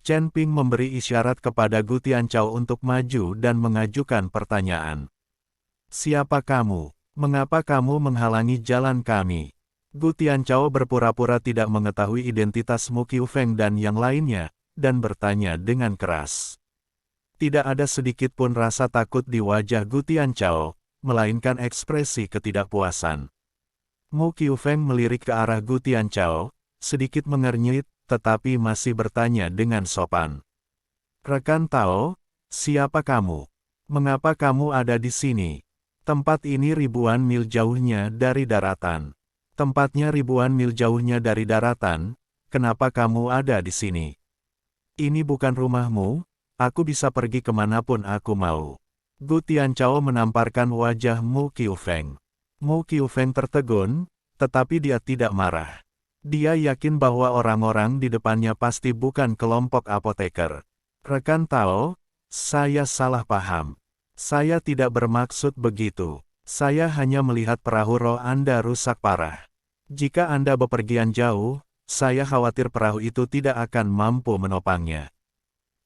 Chen Ping memberi isyarat kepada Gu Tianchao untuk maju dan mengajukan pertanyaan. Siapa kamu? Mengapa kamu menghalangi jalan kami? Gu Tianchao berpura-pura tidak mengetahui identitas Mu Qiufeng dan yang lainnya, dan bertanya dengan keras. Tidak ada sedikit pun rasa takut di wajah Gu Tianchao, melainkan ekspresi ketidakpuasan. Mu Qiufeng melirik ke arah Gu Tianchao, sedikit mengernyit, tetapi masih bertanya dengan sopan. Rekan Tao, siapa kamu? Mengapa kamu ada di sini? Tempat ini ribuan mil jauhnya dari daratan. Tempatnya ribuan mil jauhnya dari daratan, kenapa kamu ada di sini? Ini bukan rumahmu, aku bisa pergi kemanapun aku mau. Gu Tianchao menamparkan wajah Mu Qiufeng. Mu Qiufeng tertegun, tetapi dia tidak marah. Dia yakin bahwa orang-orang di depannya pasti bukan kelompok apoteker. Rekan Tao, saya salah paham. Saya tidak bermaksud begitu. Saya hanya melihat perahu roh Anda rusak parah. Jika Anda bepergian jauh, saya khawatir perahu itu tidak akan mampu menopangnya.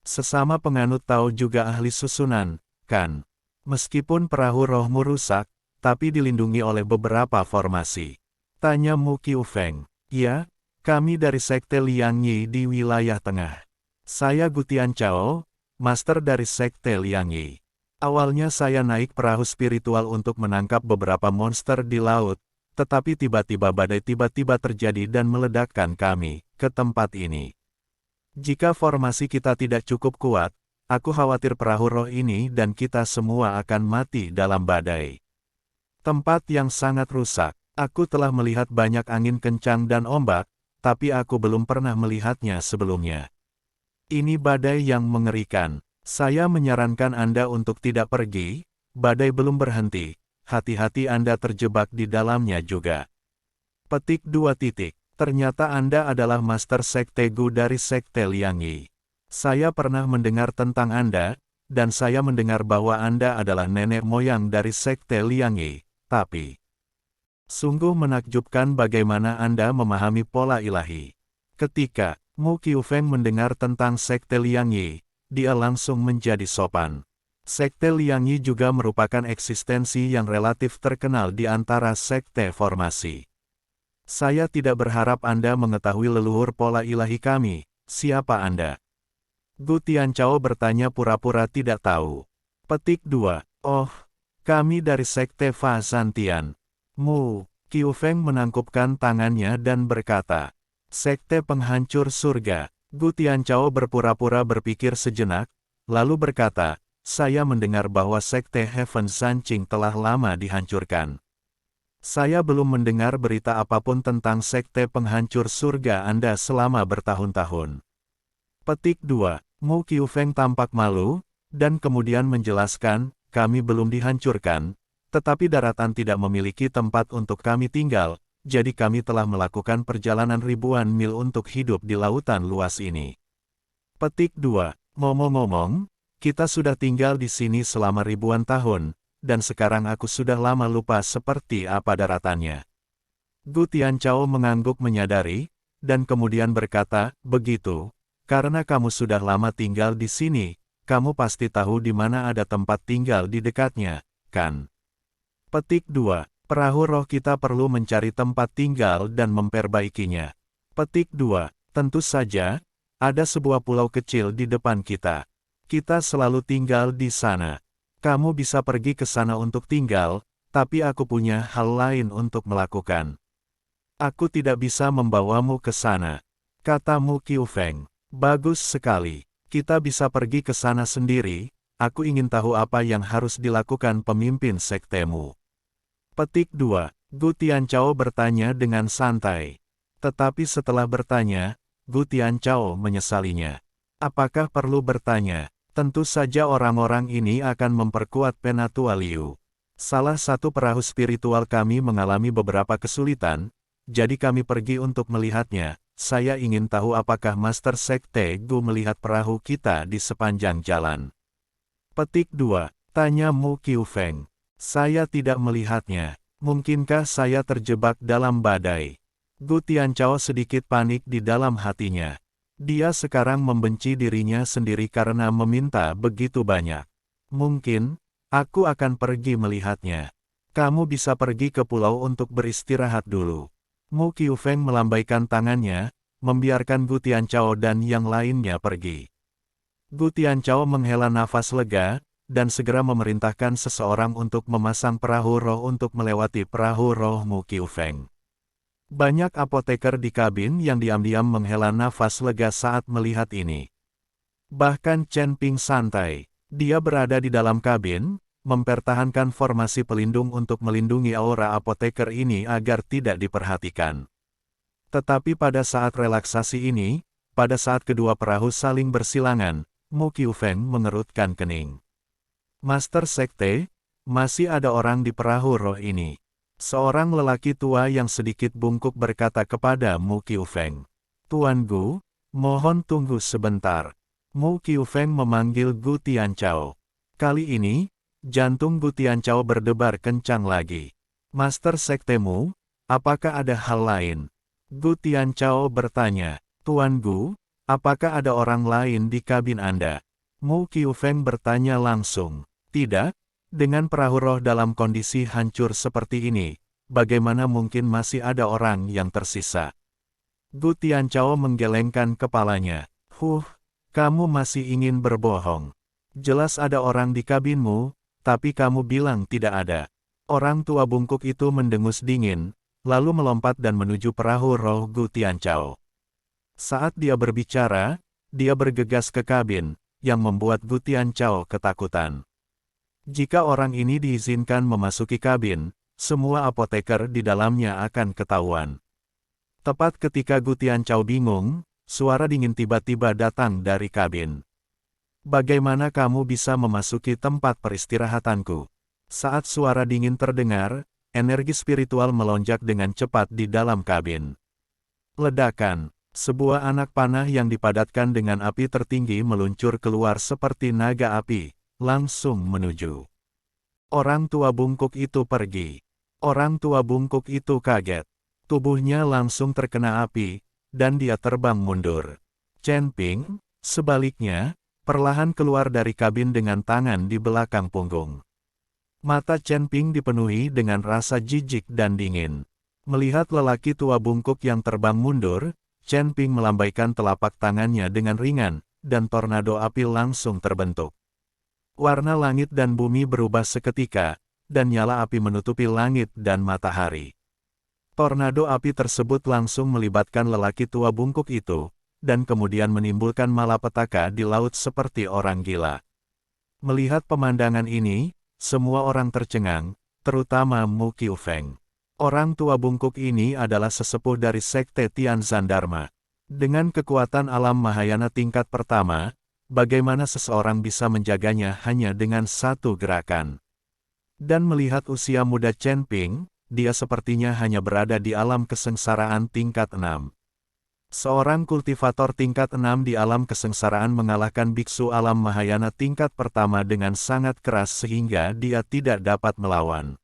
Sesama penganut Tao juga ahli susunan, kan? Meskipun perahu rohmu rusak, tapi dilindungi oleh beberapa formasi. Tanya Mu Qiufeng. Ya, kami dari Sekte Liang Yi di wilayah tengah. Saya Gu Tianchao, master dari Sekte Liang Yi. Awalnya saya naik perahu spiritual untuk menangkap beberapa monster di laut, tetapi tiba-tiba badai tiba-tiba terjadi dan meledakkan kami ke tempat ini. Jika formasi kita tidak cukup kuat, aku khawatir perahu roh ini dan kita semua akan mati dalam badai. Tempat yang sangat rusak. Aku telah melihat banyak angin kencang dan ombak, tapi aku belum pernah melihatnya sebelumnya. Ini badai yang mengerikan. Saya menyarankan Anda untuk tidak pergi, badai belum berhenti, hati-hati Anda terjebak di dalamnya juga. Petik 2. Ternyata Anda adalah Master Sekte Gu dari Sekte Liang Yi. Saya pernah mendengar tentang Anda, dan saya mendengar bahwa Anda adalah nenek moyang dari Sekte Liang Yi, tapi... Sungguh menakjubkan bagaimana Anda memahami pola ilahi. Ketika Mu Qiufeng mendengar tentang Sekte Liang Yi, dia langsung menjadi sopan. Sekte Liang Yi juga merupakan eksistensi yang relatif terkenal di antara sekte formasi. Saya tidak berharap Anda mengetahui leluhur pola ilahi kami. Siapa Anda? Gu Tianchao bertanya pura-pura tidak tahu. Petik 2. Oh, kami dari Sekte Fa Zhantian. Mu Qiufeng menangkupkan tangannya dan berkata, Sekte Penghancur Surga. Gu Tianchao berpura-pura berpikir sejenak, lalu berkata, saya mendengar bahwa Sekte Heaven Sanqing telah lama dihancurkan. Saya belum mendengar berita apapun tentang Sekte Penghancur Surga Anda selama bertahun-tahun. Petik 2. Mu Qiufeng tampak malu, dan kemudian menjelaskan, kami belum dihancurkan, tetapi daratan tidak memiliki tempat untuk kami tinggal, jadi kami telah melakukan perjalanan ribuan mil untuk hidup di lautan luas ini. Petik 2. Ngomong-ngomong, kita sudah tinggal di sini selama ribuan tahun, dan sekarang aku sudah lama lupa seperti apa daratannya. Gu Tianchao mengangguk menyadari, dan kemudian berkata, begitu, karena kamu sudah lama tinggal di sini, kamu pasti tahu di mana ada tempat tinggal di dekatnya, kan? Petik 2. Perahu roh kita perlu mencari tempat tinggal dan memperbaikinya. Petik 2. Tentu saja, ada sebuah pulau kecil di depan kita. Kita selalu tinggal di sana. Kamu bisa pergi ke sana untuk tinggal, tapi aku punya hal lain untuk melakukan. Aku tidak bisa membawamu ke sana. Kata Mu Qiufeng. Bagus sekali. Kita bisa pergi ke sana sendiri. Aku ingin tahu apa yang harus dilakukan pemimpin sektemu. Petik 2. Gu Tianchao bertanya dengan santai. Tetapi setelah bertanya, Gu Tianchao menyesalinya. Apakah perlu bertanya? Tentu saja orang-orang ini akan memperkuat Penatua Liu. Salah satu perahu spiritual kami mengalami beberapa kesulitan, jadi kami pergi untuk melihatnya. Saya ingin tahu apakah Master Sekte Gu melihat perahu kita di sepanjang jalan. Petik 2. Tanya Mu Qiufeng. Saya tidak melihatnya. Mungkinkah saya terjebak dalam badai? Gu Tianchao sedikit panik di dalam hatinya. Dia sekarang membenci dirinya sendiri karena meminta begitu banyak. Mungkin, aku akan pergi melihatnya. Kamu bisa pergi ke pulau untuk beristirahat dulu. Mu Qiufeng melambaikan tangannya, membiarkan Gu Tianchao dan yang lainnya pergi. Gu Tianchao menghela nafas lega, dan segera memerintahkan seseorang untuk memasang perahu roh untuk melewati perahu roh Mu Qiufeng. Banyak apoteker di kabin yang diam-diam menghela nafas lega saat melihat ini. Bahkan Chen Ping santai. Dia berada di dalam kabin, mempertahankan formasi pelindung untuk melindungi aura apoteker ini agar tidak diperhatikan. Tetapi pada saat relaksasi ini, pada saat kedua perahu saling bersilangan, Mu Qiufeng mengerutkan kening. Master Sekte, masih ada orang di perahu roh ini. Seorang lelaki tua yang sedikit bungkuk berkata kepada Mu Qiufeng. Tuan Gu, mohon tunggu sebentar. Mu Qiufeng memanggil Gu Tianchao. Kali ini, jantung Gu Tianchao berdebar kencang lagi. Master Sektemu, apakah ada hal lain? Gu Tianchao bertanya. Tuan Gu, apakah ada orang lain di kabin Anda? Mu Qiufeng bertanya langsung. Tidak. Dengan perahu roh dalam kondisi hancur seperti ini, bagaimana mungkin masih ada orang yang tersisa? Gu Tianchao menggelengkan kepalanya. Kamu masih ingin berbohong. Jelas ada orang di kabinmu, tapi kamu bilang tidak ada. Orang tua bungkuk itu mendengus dingin, lalu melompat dan menuju perahu roh Gu Tianchao. Saat dia berbicara, dia bergegas ke kabin, yang membuat Gu Tianchao ketakutan. Jika orang ini diizinkan memasuki kabin, semua apoteker di dalamnya akan ketahuan. Tepat ketika Gu Tianchao bingung, suara dingin tiba-tiba datang dari kabin. Bagaimana kamu bisa memasuki tempat peristirahatanku? Saat suara dingin terdengar, energi spiritual melonjak dengan cepat di dalam kabin. Ledakan, sebuah anak panah yang dipadatkan dengan api tertinggi meluncur keluar seperti naga api. Langsung menuju. Orang tua bungkuk itu pergi. Orang tua bungkuk itu kaget. Tubuhnya langsung terkena api, dan dia terbang mundur. Chen Ping, sebaliknya, perlahan keluar dari kabin dengan tangan di belakang punggung. Mata Chen Ping dipenuhi dengan rasa jijik dan dingin. Melihat lelaki tua bungkuk yang terbang mundur, Chen Ping melambaikan telapak tangannya dengan ringan, dan tornado api langsung terbentuk. Warna langit dan bumi berubah seketika, dan nyala api menutupi langit dan matahari. Tornado api tersebut langsung melibatkan lelaki tua bungkuk itu, dan kemudian menimbulkan malapetaka di laut seperti orang gila. Melihat pemandangan ini, semua orang tercengang, terutama Mu Qiufeng. Orang tua bungkuk ini adalah sesepuh dari Sekte Tianzhan Dharma. Dengan kekuatan alam Mahayana tingkat pertama, bagaimana seseorang bisa menjaganya hanya dengan satu gerakan? Dan melihat usia muda Chen Ping, dia sepertinya hanya berada di alam kesengsaraan tingkat 6. Seorang kultivator tingkat 6 di alam kesengsaraan mengalahkan biksu alam Mahayana tingkat pertama dengan sangat keras sehingga dia tidak dapat melawan.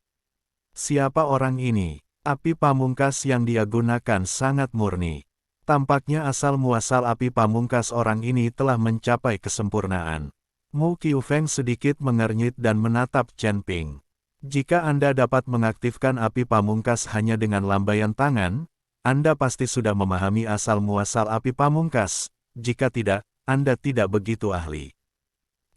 Siapa orang ini? Api pamungkas yang dia gunakan sangat murni. Tampaknya asal-muasal api pamungkas orang ini telah mencapai kesempurnaan. Mu Qiufeng sedikit mengernyit dan menatap Chen Ping. Jika Anda dapat mengaktifkan api pamungkas hanya dengan lambaian tangan, Anda pasti sudah memahami asal-muasal api pamungkas. Jika tidak, Anda tidak begitu ahli.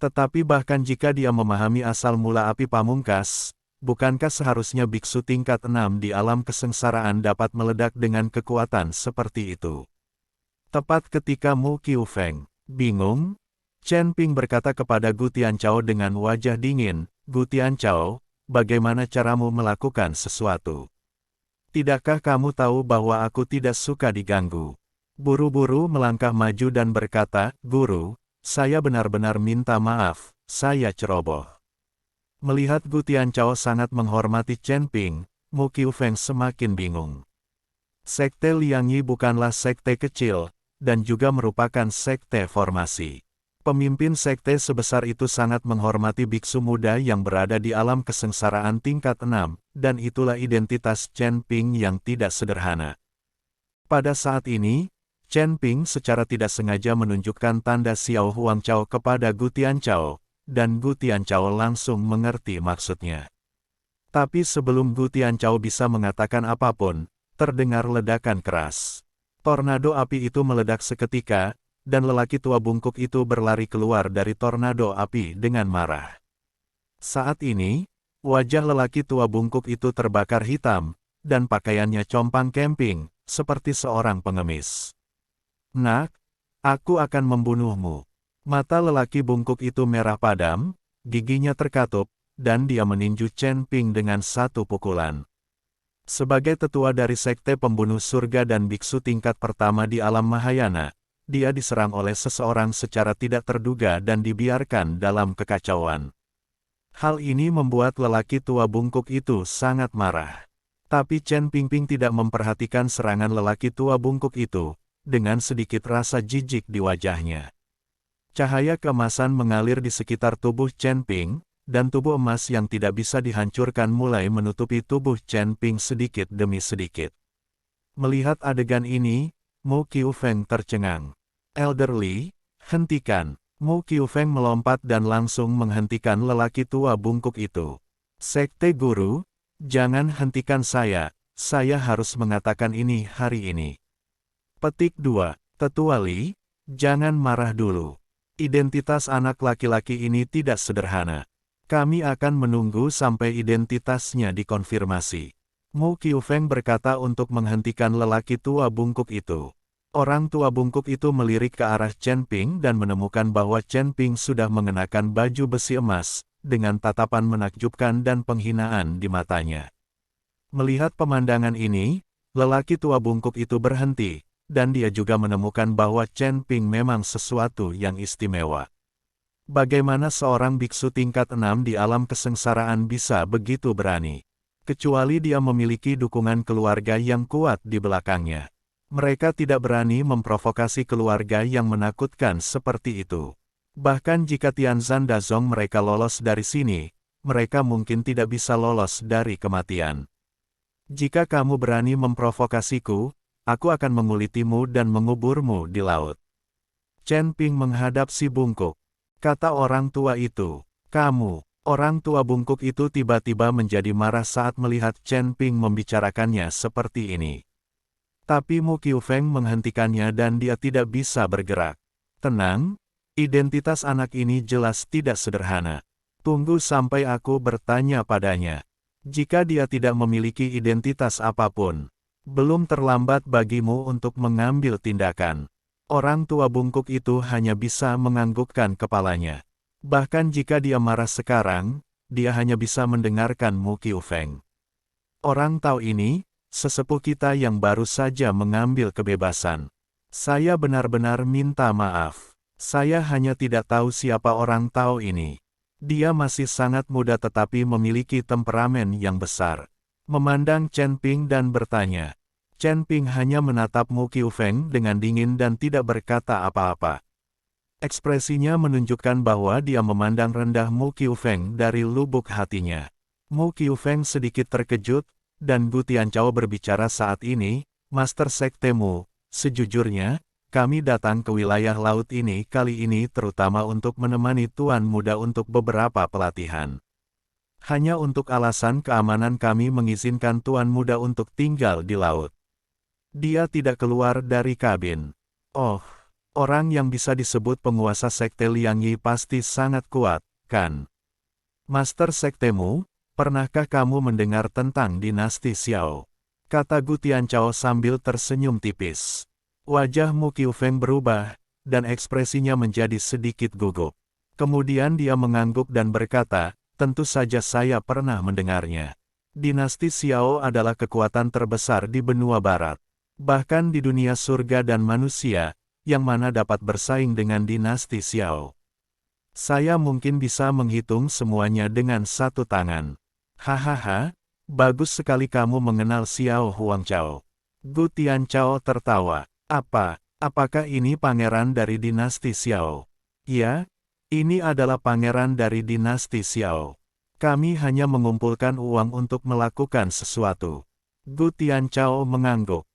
Tetapi bahkan jika dia memahami asal mula api pamungkas, bukankah seharusnya biksu tingkat 6 di alam kesengsaraan dapat meledak dengan kekuatan seperti itu? Tepat ketika Mu Qiufeng bingung, Chen Ping berkata kepada Gu Tianchao dengan wajah dingin, Gu Tianchao, bagaimana caramu melakukan sesuatu? Tidakkah kamu tahu bahwa aku tidak suka diganggu? Buru-buru melangkah maju dan berkata, Guru, saya benar-benar minta maaf, saya ceroboh. Melihat Gu Tianchao sangat menghormati Chen Ping, Mu Qiufeng semakin bingung. Sekte Liangyi bukanlah sekte kecil, dan juga merupakan sekte formasi. Pemimpin sekte sebesar itu sangat menghormati biksu muda yang berada di alam kesengsaraan tingkat 6, dan itulah identitas Chen Ping yang tidak sederhana. Pada saat ini, Chen Ping secara tidak sengaja menunjukkan tanda Xiao Huangchao kepada Gu Tianchao, dan Gu Tianchao langsung mengerti maksudnya. Tapi sebelum Gu Tianchao bisa mengatakan apapun, terdengar ledakan keras. Tornado api itu meledak seketika, dan lelaki tua bungkuk itu berlari keluar dari tornado api dengan marah. Saat ini, wajah lelaki tua bungkuk itu terbakar hitam, dan pakaiannya compang-camping, seperti seorang pengemis. Nak, aku akan membunuhmu. Mata lelaki bungkuk itu merah padam, giginya terkatup, dan dia meninju Chen Ping dengan satu pukulan. Sebagai tetua dari Sekte Pembunuh Surga dan biksu tingkat pertama di alam Mahayana, dia diserang oleh seseorang secara tidak terduga dan dibiarkan dalam kekacauan. Hal ini membuat lelaki tua bungkuk itu sangat marah. Tapi Chen Pingping tidak memperhatikan serangan lelaki tua bungkuk itu, dengan sedikit rasa jijik di wajahnya. Cahaya keemasan mengalir di sekitar tubuh Chen Ping, dan tubuh emas yang tidak bisa dihancurkan mulai menutupi tubuh Chen Ping sedikit demi sedikit. Melihat adegan ini, Mu Qiufeng tercengang. Elderly, hentikan. Mu Qiufeng melompat dan langsung menghentikan lelaki tua bungkuk itu. Sekte Guru, jangan hentikan saya harus mengatakan ini hari ini. Petik 2. Tetua Li, jangan marah dulu. Identitas anak laki-laki ini tidak sederhana. Kami akan menunggu sampai identitasnya dikonfirmasi. Mu Qiufeng berkata untuk menghentikan lelaki tua bungkuk itu. Orang tua bungkuk itu melirik ke arah Chen Ping dan menemukan bahwa Chen Ping sudah mengenakan baju besi emas, dengan tatapan menakjubkan dan penghinaan di matanya. Melihat pemandangan ini, lelaki tua bungkuk itu berhenti, dan dia juga menemukan bahwa Chen Ping memang sesuatu yang istimewa. Bagaimana seorang biksu tingkat 6 di alam kesengsaraan bisa begitu berani? Kecuali dia memiliki dukungan keluarga yang kuat di belakangnya. Mereka tidak berani memprovokasi keluarga yang menakutkan seperti itu. Bahkan jika Tianzan Dazong mereka lolos dari sini, mereka mungkin tidak bisa lolos dari kematian. Jika kamu berani memprovokasiku, aku akan mengulitimu dan menguburmu di laut. Chen Ping menghadap si bungkuk. Kata orang tua itu, kamu. Orang tua bungkuk itu tiba-tiba menjadi marah saat melihat Chen Ping membicarakannya seperti ini. Tapi Mu Qiufeng menghentikannya dan dia tidak bisa bergerak. Tenang, identitas anak ini jelas tidak sederhana. Tunggu sampai aku bertanya padanya. Jika dia tidak memiliki identitas apapun, belum terlambat bagimu untuk mengambil tindakan. Orang tua bungkuk itu hanya bisa menganggukkan kepalanya. Bahkan jika dia marah sekarang, dia hanya bisa mendengarkan Mu Qiufeng. Orang tahu ini, sesepuh kita yang baru saja mengambil kebebasan. Saya benar-benar minta maaf. Saya hanya tidak tahu siapa orang tahu ini. Dia masih sangat muda tetapi memiliki temperamen yang besar. Memandang Chen Ping dan bertanya. Chen Ping hanya menatap Mu Qiufeng dengan dingin dan tidak berkata apa-apa. Ekspresinya menunjukkan bahwa dia memandang rendah Mu Qiufeng dari lubuk hatinya. Mu Qiufeng sedikit terkejut, dan Gu Tianchao berbicara saat ini, Master Sektemu, sejujurnya, kami datang ke wilayah laut ini kali ini terutama untuk menemani Tuan Muda untuk beberapa pelatihan. Hanya untuk alasan keamanan kami mengizinkan Tuan Muda untuk tinggal di laut. Dia tidak keluar dari kabin. Oh, orang yang bisa disebut penguasa Sekte Liang Yi pasti sangat kuat, kan? Master Sektemu, pernahkah kamu mendengar tentang dinasti Xiao? Kata Gu Tianchao sambil tersenyum tipis. Wajah Mu Qiufeng berubah, dan ekspresinya menjadi sedikit gugup. Kemudian dia mengangguk dan berkata, tentu saja saya pernah mendengarnya. Dinasti Xiao adalah kekuatan terbesar di benua barat. Bahkan di dunia surga dan manusia, yang mana dapat bersaing dengan dinasti Xiao. Saya mungkin bisa menghitung semuanya dengan satu tangan. Hahaha, bagus sekali kamu mengenal Xiao Huangchao. Gu Tianchao tertawa. Apakah ini pangeran dari dinasti Xiao? Ya, ini adalah pangeran dari dinasti Xiao. Kami hanya mengumpulkan uang untuk melakukan sesuatu. Gu Tianchao mengangguk.